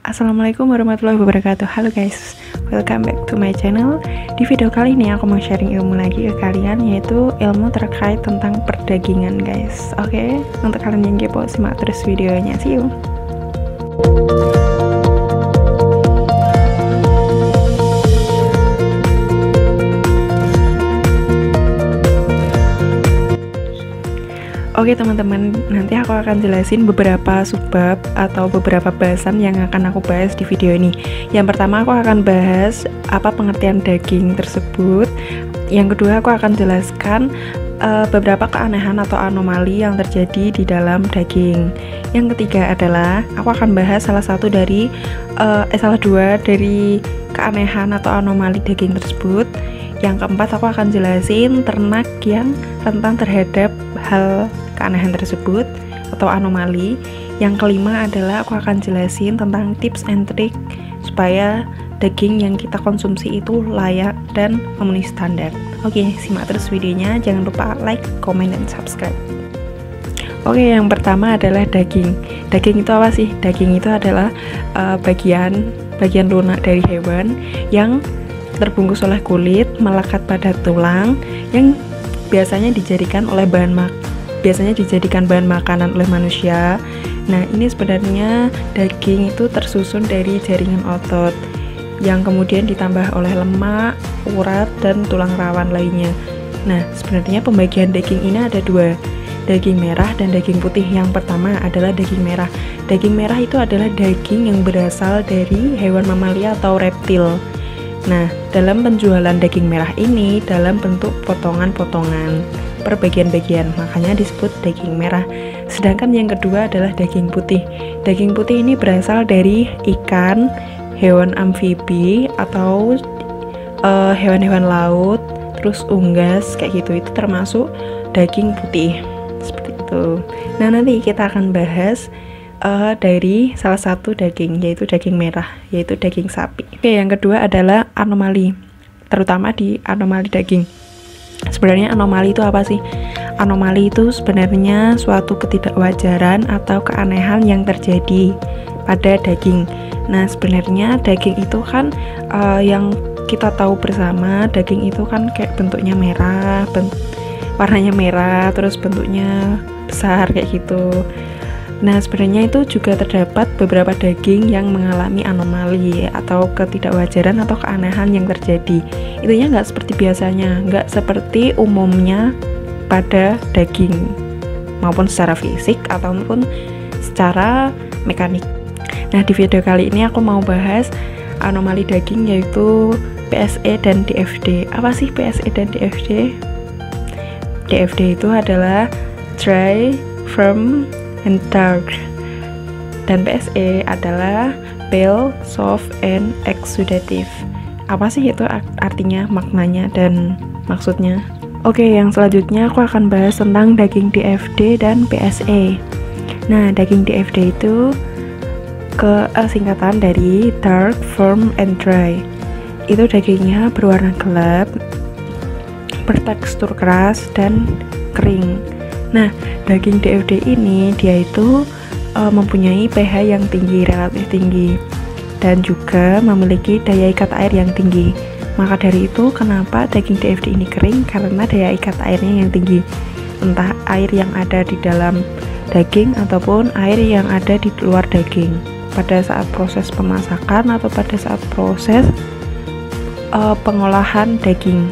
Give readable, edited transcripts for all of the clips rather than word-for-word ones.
Assalamualaikum warahmatullahi wabarakatuh. Halo guys, welcome back to my channel. Di video kali ini aku mau sharing ilmu lagi ke kalian, yaitu ilmu terkait tentang perdagingan guys. Oke, untuk kalian yang kepo, simak terus videonya. See you. Oke teman-teman, nanti aku akan jelasin beberapa subbab atau beberapa bahasan yang akan aku bahas di video ini. Yang pertama aku akan bahas apa pengertian daging tersebut. Yang kedua aku akan jelaskan beberapa keanehan atau anomali yang terjadi di dalam daging. Yang ketiga adalah aku akan bahas salah dua dari keanehan atau anomali daging tersebut. Yang keempat aku akan jelasin ternak yang rentan terhadap hal keanehan tersebut atau anomali. Yang kelima adalah aku akan jelasin tentang tips and trick supaya daging yang kita konsumsi itu layak dan memenuhi standar. Oke, simak terus videonya, jangan lupa like, comment, dan subscribe. Oke, yang pertama adalah daging. Daging itu apa sih? Daging itu adalah bagian lunak dari hewan yang terbungkus oleh kulit, melekat pada tulang, yang biasanya dijadikan bahan makanan oleh manusia. Nah, ini sebenarnya daging itu tersusun dari jaringan otot yang kemudian ditambah oleh lemak, urat, dan tulang rawan lainnya. Nah, sebenarnya pembagian daging ini ada dua, daging merah dan daging putih. Yang pertama adalah daging merah. Daging merah itu adalah daging yang berasal dari hewan mamalia atau reptil. Nah, dalam penjualan daging merah ini dalam bentuk potongan-potongan per bagian-bagian, makanya disebut daging merah. Sedangkan yang kedua adalah daging putih. Daging putih ini berasal dari ikan, hewan amfibi atau hewan-hewan laut, terus unggas kayak gitu. Itu termasuk daging putih seperti itu. Nah, nanti kita akan bahas dari salah satu daging, yaitu daging merah, yaitu daging sapi. Oke, yang kedua adalah anomali, terutama di anomali daging. Sebenarnya anomali itu apa sih? Anomali itu sebenarnya suatu ketidakwajaran atau keanehan yang terjadi pada daging. Nah, sebenarnya daging itu kan yang kita tahu bersama, daging itu kan kayak bentuknya merah, warnanya merah, terus bentuknya besar kayak gitu. Nah, sebenarnya itu juga terdapat beberapa daging yang mengalami anomali atau ketidakwajaran atau keanehan yang terjadi. Itunya nggak seperti biasanya, nggak seperti umumnya pada daging, maupun secara fisik ataupun secara mekanik. Nah, di video kali ini aku mau bahas anomali daging, yaitu PSE dan DFD. Apa sih PSE dan DFD? DFD itu adalah dry, firm, and dark, dan PSE adalah pale, soft, and exudative. Apa sih itu artinya, maknanya, dan maksudnya? Oke, yang selanjutnya aku akan bahas tentang daging DFD dan PSE. Nah, daging DFD itu singkatan dari dark, firm, and dry. Itu dagingnya berwarna gelap, bertekstur keras, dan kering. Nah, daging DFD ini dia itu mempunyai pH yang tinggi, relatif tinggi, dan juga memiliki daya ikat air yang tinggi. Maka dari itu kenapa daging DFD ini kering, karena daya ikat airnya yang tinggi. Entah air yang ada di dalam daging ataupun air yang ada di luar daging pada saat proses pemasakan atau pada saat proses pengolahan daging.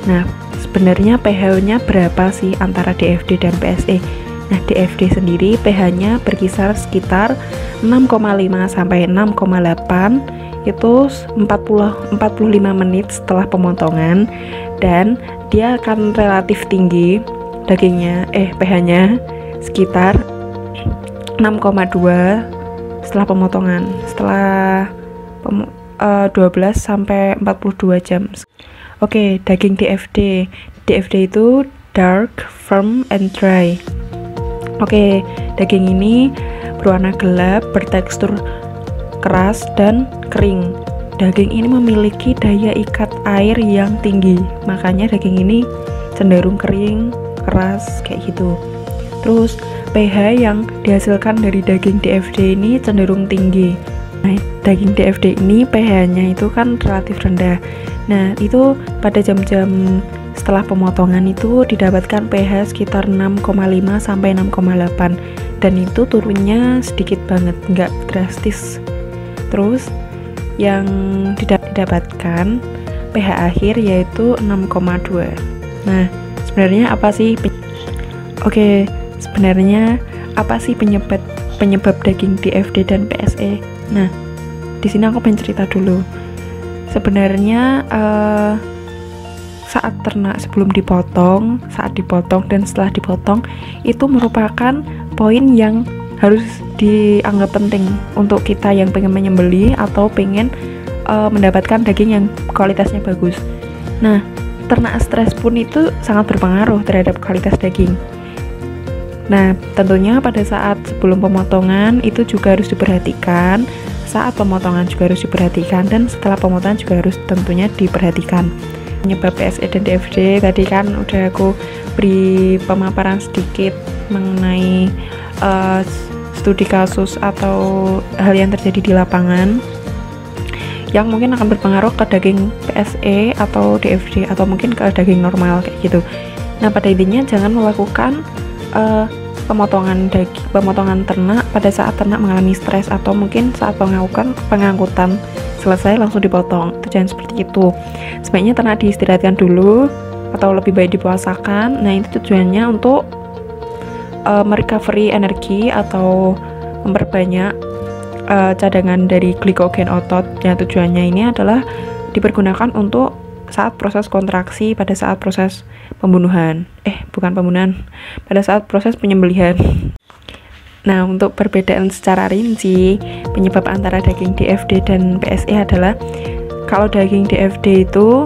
Nah, sebenarnya pH-nya berapa sih antara DFD dan PSE? Nah, DFD sendiri pH-nya berkisar sekitar 6,5 sampai 6,8, itu 45 menit setelah pemotongan, dan dia akan relatif tinggi pH-nya sekitar 6,2 setelah pemotongan, setelah 12 sampai 42 jam. Oke, daging DFD. DFD itu dark, firm, and dry. Oke, daging ini berwarna gelap, bertekstur keras, dan kering. Daging ini memiliki daya ikat air yang tinggi, makanya daging ini cenderung kering, keras, kayak gitu. Terus, pH yang dihasilkan dari daging DFD ini cenderung tinggi. Nah, daging DFD ini pH-nya itu kan relatif rendah. Nah, itu pada jam-jam setelah pemotongan itu didapatkan pH sekitar 6,5 sampai 6,8 dan itu turunnya sedikit banget, nggak drastis. Terus yang didapatkan pH akhir yaitu 6,2. Nah, sebenarnya apa sih penyebab daging DFD dan PSE? Nah, di sini aku pengen cerita dulu. Sebenarnya saat ternak sebelum dipotong, saat dipotong dan setelah dipotong itu merupakan poin yang harus dianggap penting untuk kita yang pengen menyembelih atau pengen mendapatkan daging yang kualitasnya bagus. Nah, ternak stres pun itu sangat berpengaruh terhadap kualitas daging. Nah, tentunya pada saat sebelum pemotongan itu juga harus diperhatikan, saat pemotongan juga harus diperhatikan, dan setelah pemotongan juga harus tentunya diperhatikan. Penyebab PSE dan DFD tadi kan udah aku beri pemaparan sedikit mengenai studi kasus atau hal yang terjadi di lapangan yang mungkin akan berpengaruh ke daging PSE atau DFD atau mungkin ke daging normal kayak gitu. Nah, pada intinya jangan melakukan pemotongan ternak pada saat ternak mengalami stres atau mungkin saat pengangkutan selesai langsung dipotong. Itu jangan seperti itu. Sebaiknya ternak diistirahatkan dulu atau lebih baik dipuasakan. Nah, itu tujuannya untuk merecovery energi atau memperbanyak cadangan dari glikogen otot. Yang tujuannya ini adalah dipergunakan untuk saat proses kontraksi pada saat proses pada saat proses penyembelihan. Nah, untuk perbedaan secara rinci penyebab antara daging DFD dan PSE adalah kalau daging DFD itu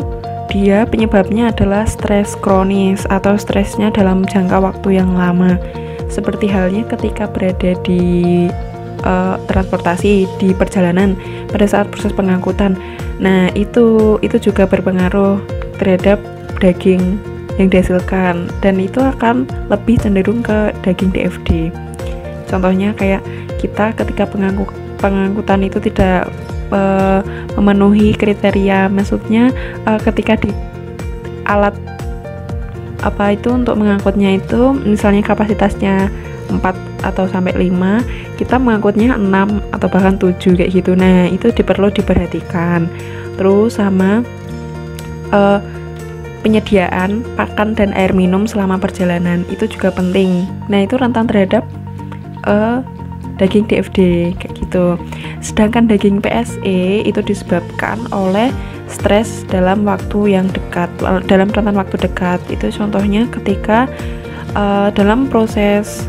dia penyebabnya adalah stres kronis atau stresnya dalam jangka waktu yang lama, seperti halnya ketika berada di transportasi, di perjalanan pada saat proses pengangkutan. Nah, itu juga berpengaruh terhadap daging yang dihasilkan dan itu akan lebih cenderung ke daging DFD. Contohnya kayak kita ketika pengangkutan itu tidak memenuhi kriteria, maksudnya ketika di alat untuk mengangkutnya itu misalnya kapasitasnya 4 atau sampai 5, kita mengangkutnya 6 atau bahkan 7 kayak gitu. Nah, itu perlu diperhatikan. Terus sama penyediaan pakan dan air minum selama perjalanan itu juga penting. Nah, itu rentan terhadap daging DFD kayak gitu. Sedangkan daging PSE itu disebabkan oleh stres dalam waktu yang dekat, dalam rentan waktu dekat. Itu contohnya ketika dalam proses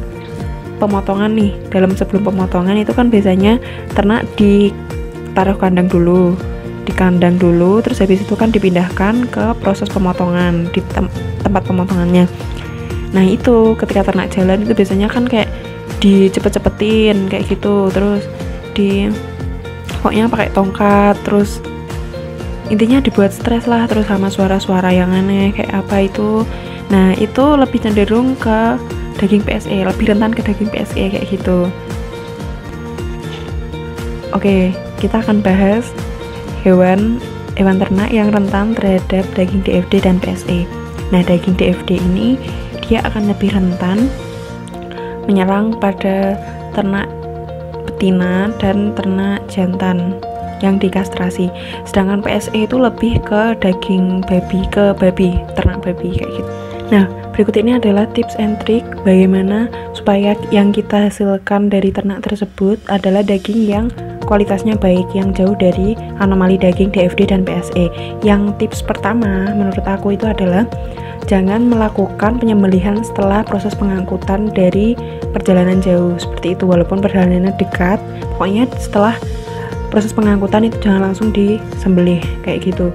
pemotongan nih, sebelum pemotongan itu kan biasanya ternak ditaruh kandang dulu, terus habis itu kan dipindahkan ke proses pemotongan di tempat pemotongannya. Nah, itu ketika ternak jalan itu biasanya kan kayak dicepet-cepetin kayak gitu, terus pokoknya pakai tongkat, terus intinya dibuat stres lah, terus sama suara-suara yang aneh kayak apa itu. Nah, itu lebih cenderung ke daging PSE, lebih rentan ke daging PSE kayak gitu. Oke, kita akan bahas hewan ternak yang rentan terhadap daging DFD dan PSE. Nah, daging DFD ini dia akan lebih rentan menyerang pada ternak betina dan ternak jantan yang dikastrasi. Sedangkan PSE itu lebih ke daging babi, ternak babi kayak gitu. Nah, berikut ini adalah tips and trick bagaimana supaya yang kita hasilkan dari ternak tersebut adalah daging yang kualitasnya baik, yang jauh dari anomali daging DFD dan PSE. Yang tips pertama menurut aku itu adalah jangan melakukan penyembelihan setelah proses pengangkutan dari perjalanan jauh seperti itu, walaupun perjalanannya dekat. Pokoknya setelah proses pengangkutan itu jangan langsung disembelih kayak gitu.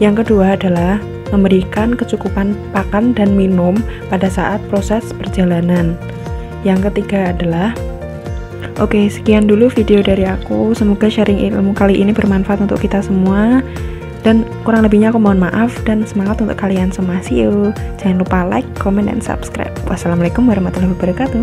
Yang kedua adalah memberikan kecukupan pakan dan minum pada saat proses perjalanan. Yang ketiga adalah oke, sekian dulu video dari aku. Semoga sharing ilmu kali ini bermanfaat untuk kita semua. Dan kurang lebihnya aku mohon maaf dan semangat untuk kalian semua. See you. Jangan lupa like, comment, dan subscribe. Wassalamualaikum warahmatullahi wabarakatuh.